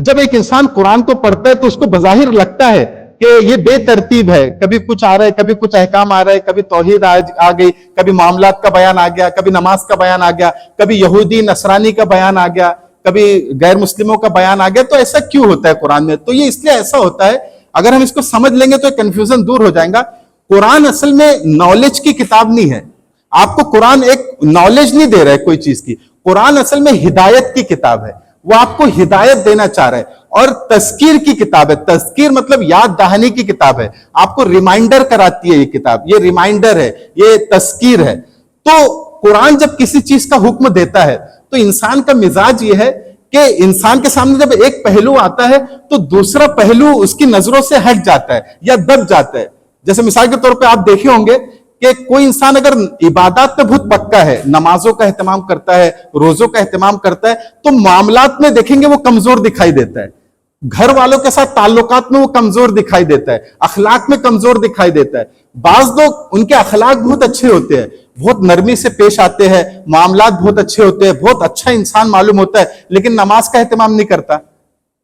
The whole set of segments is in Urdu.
جب ایک انسان قرآن کو پڑھتا ہے تو اس کو بظاہر لگتا ہے کہ یہ بے ترتیب ہے، کبھی کچھ آ رہا ہے، کبھی کچھ احکام آ رہا ہے، کبھی توحید آ گئی، کبھی معاملات کا بیان آ گیا، کبھی نماز کا بیان آ گیا، کبھی یہودی نصرانی کا بیان آ گیا، کبھی غیر مسلموں کا بیان آ گیا. تو ایسا کیوں ہوتا ہے قرآن میں؟ تو یہ اس لیے ایسا ہوتا ہے، اگر ہم اس کو سمجھ لیں گے تو کنفیوژن دور ہو جائے گا. قرآن اصل میں نالج کی کتاب نہیں ہے. آپ کو قرآن ایک نالج نہیں دے رہا ہے کوئی چیز کی. قرآن اصل میں ہدایت کی کتاب ہے. وہ آپ کو ہدایت دینا چاہ رہا ہے. اور تذکیر کی کتاب ہے. تذکیر مطلب یاد دہانی کی کتاب ہے. آپ کو ریمائنڈر کراتی ہے یہ کتاب. یہ ریمائنڈر ہے، یہ تذکیر ہے. تو قرآن جب کسی چیز کا حکم دیتا ہے تو انسان کا مزاج یہ ہے کہ انسان کے سامنے جب ایک پہلو آتا ہے تو دوسرا پہلو اس کی نظروں سے ہٹ جاتا ہے یا دب جاتا ہے. جیسے مثال کے طور پہ آپ دیکھے ہوں گے کہ کوئی انسان اگر عبادات میں بہت پکا ہے، نمازوں کا اہتمام کرتا ہے، روزوں کا اہتمام کرتا ہے، تو معاملات میں دیکھیں گے وہ کمزور دکھائی دیتا ہے. گھر والوں کے ساتھ تعلقات میں وہ کمزور دکھائی دیتا ہے، اخلاق میں کمزور دکھائی دیتا ہے. بعض لوگ ان کے اخلاق بہت اچھے ہوتے ہیں، بہت نرمی سے پیش آتے ہیں، معاملات بہت اچھے ہوتے ہیں، بہت اچھا انسان معلوم ہوتا ہے، لیکن نماز کا اہتمام نہیں کرتا،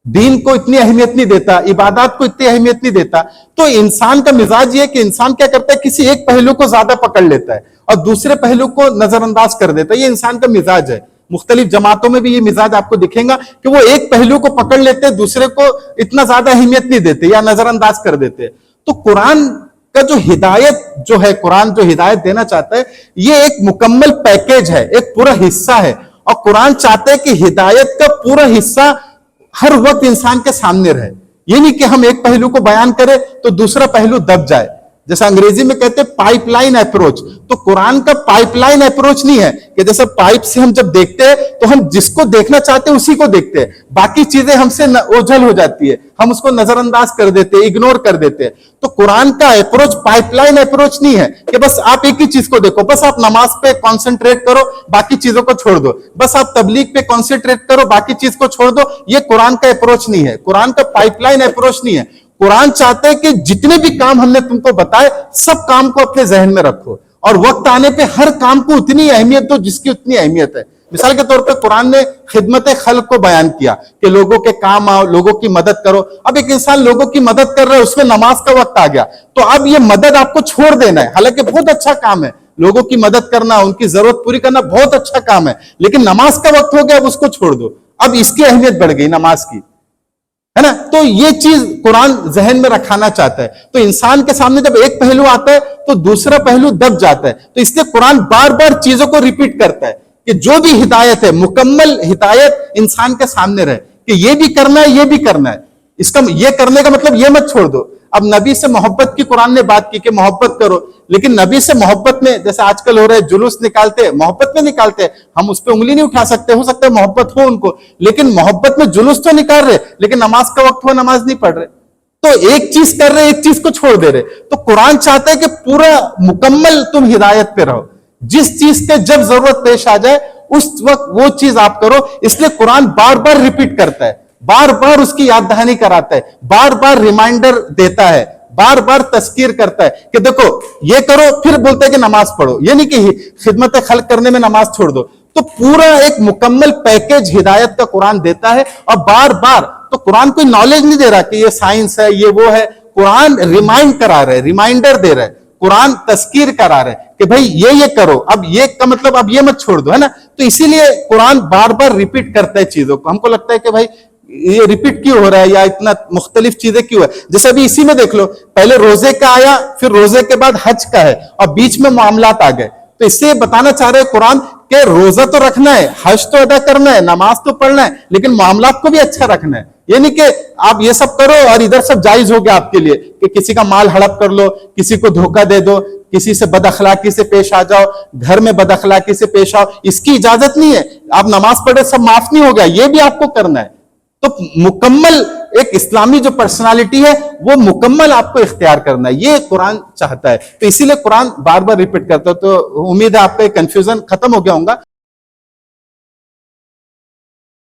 دین کو اتنی اہمیت نہیں دیتا، عبادات کو اتنی اہمیت نہیں دیتا. تو انسان کا مزاج یہ ہے کہ انسان کیا کرتا ہے، کسی ایک پہلو کو زیادہ پکڑ لیتا ہے اور دوسرے پہلو کو نظر انداز کر دیتا ہے. یہ انسان کا مزاج ہے. مختلف جماعتوں میں بھی یہ مزاج آپ کو دکھیں گا کہ وہ ایک پہلو کو پکڑ لیتے ہیں، دوسرے کو اتنا زیادہ اہمیت نہیں دیتے یا نظر انداز کر دیتے. تو قرآن کا جو ہدایت جو ہے، قرآن جو ہدایت دینا چاہتا ہے، یہ ایک مکمل پیکیج ہے، ایک پورا حصہ ہے. اور قرآن چاہتا ہے کہ ہدایت کا پورا حصہ ہر وقت انسان کے سامنے رہے. یہ نہیں کہ ہم ایک پہلو کو بیان کریں تو دوسرا پہلو دب جائے. جیسا انگریزی میں کہتے ہیں پائپ لائن اپروچ. تو قرآن کا پائپ لائن اپروچ نہیں ہے کہ جیسے پائپ سے ہم جب دیکھتے ہیں تو ہم جس کو دیکھنا چاہتے ہیں اسی کو دیکھتے ہیں، باقی چیزیں ہم سے اوجھل ہو جاتی ہے، ہم اس کو نظر انداز کر دیتے ہیں، اگنور کر دیتے ہیں. تو قرآن کا اپروچ پائپ لائن اپروچ نہیں ہے کہ بس آپ ایک ہی چیز کو دیکھو، بس آپ نماز پہ کانسنٹریٹ کرو، باقی چیزوں کو چھوڑ دو، بس آپ تبلیغ پہ کانسنٹریٹ کرو، باقی چیز کو چھوڑ دو. یہ قرآن کا اپروچ نہیں ہے، قرآن کا پائپ لائن اپروچ نہیں ہے. قرآن چاہتے ہیں کہ جتنے بھی کام ہم نے تم کو بتائے سب کام کو اپنے ذہن میں رکھو اور وقت آنے پہ ہر کام کو اتنی اہمیت دو جس کی اتنی اہمیت ہے. مثال کے طور پہ قرآن نے خدمت خلق کو بیان کیا کہ لوگوں کے کام آؤ، لوگوں کی مدد کرو. اب ایک انسان لوگوں کی مدد کر رہا ہے، اس میں نماز کا وقت آ گیا تو اب یہ مدد آپ کو چھوڑ دینا ہے. حالانکہ بہت اچھا کام ہے، لوگوں کی مدد کرنا، ان کی ضرورت پوری کرنا بہت اچھا کام ہے، لیکن نماز کا وقت ہو گیا، اب اس کو چھوڑ دو. اب اس کی اہمیت بڑھ گئی نماز کی، ہے نا. تو یہ چیز قرآن ذہن میں رکھانا چاہتا ہے. تو انسان کے سامنے جب ایک پہلو آتا ہے تو دوسرا پہلو دب جاتا ہے. تو اس لیے قرآن بار بار چیزوں کو ریپیٹ کرتا ہے کہ جو بھی ہدایت ہے، مکمل ہدایت انسان کے سامنے رہے کہ یہ بھی کرنا ہے، یہ بھی کرنا ہے. اس کا یہ کرنے کا مطلب یہ مت چھوڑ دو. اب نبی سے محبت کی قرآن نے بات کی کہ محبت کرو، لیکن نبی سے محبت میں جیسے آج کل ہو رہے جلوس نکالتے، محبت میں نکالتے، ہم اس پہ انگلی نہیں اٹھا سکتے، ہو سکتا ہے محبت ہو ان کو، لیکن محبت میں جلوس تو نکال رہے، لیکن نماز کا وقت ہو نماز نہیں پڑھ رہے. تو ایک چیز کر رہے، ایک چیز کو چھوڑ دے رہے. تو قرآن چاہتا ہے کہ پورا مکمل تم ہدایت پہ رہو، جس چیز کے جب ضرورت پیش آ جائے اس وقت وہ چیز آپ کرو. اس لیے قرآن بار بار ریپیٹ کرتا ہے، بار بار اس کی یاد دہانی کراتا ہے، بار بار ریمائنڈر دیتا ہے، بار بار تذکیر کرتا ہے کہ دیکھو یہ کرو، پھر بولتا ہے کہ نماز پڑھو. یہ نہیں کہ خدمت خلق کرنے میں نماز چھوڑ دو. تو پورا ایک مکمل پیکیج ہدایت کا قرآن دیتا ہے اور بار بار. تو قرآن کوئی نالج نہیں دے رہا کہ یہ سائنس ہے، یہ وہ ہے. قرآن ریمائنڈ کرا رہا ہے، ریمائنڈر دے رہا ہے. قرآن تذکیر کرا رہا ہے کہ بھائی یہ کرو، اب یہ کا مطلب اب یہ مت چھوڑ دو، ہے نا. تو اسی لیے قرآن بار بار ریپیٹ کرتا ہے چیزوں کو. ہم کو لگتا ہے کہ بھائی یہ ریپیٹ کیوں ہو رہا ہے یا اتنا مختلف چیزیں کیوں ہے. جیسے ابھی اسی میں دیکھ لو، پہلے روزے کا آیا، پھر روزے کے بعد حج کا ہے اور بیچ میں معاملات آ گئے. تو اس سے یہ بتانا چاہ رہے قرآن کہ روزہ تو رکھنا ہے، حج تو ادا کرنا ہے، نماز تو پڑھنا ہے، لیکن معاملات کو بھی اچھا رکھنا ہے. یہ نہیں کہ آپ یہ سب کرو اور ادھر سب جائز ہو گیا آپ کے لیے کہ کسی کا مال ہڑپ کر لو، کسی کو دھوکہ دے دو، کسی سے بد اخلاقی سے پیش آ جاؤ، گھر میں بد اخلاقی سے پیش آؤ. اس کی اجازت نہیں ہے. آپ نماز پڑھے سب معاف نہیں ہو گیا، یہ بھی آپ کو کرنا ہے. تو مکمل ایک اسلامی جو پرسنالٹی ہے وہ مکمل آپ کو اختیار کرنا ہے، یہ قرآن چاہتا ہے. تو اسی لیے قرآن بار بار ریپیٹ کرتا ہے. تو امید ہے آپ کا کنفیوژن ختم ہو گیا ہوگا.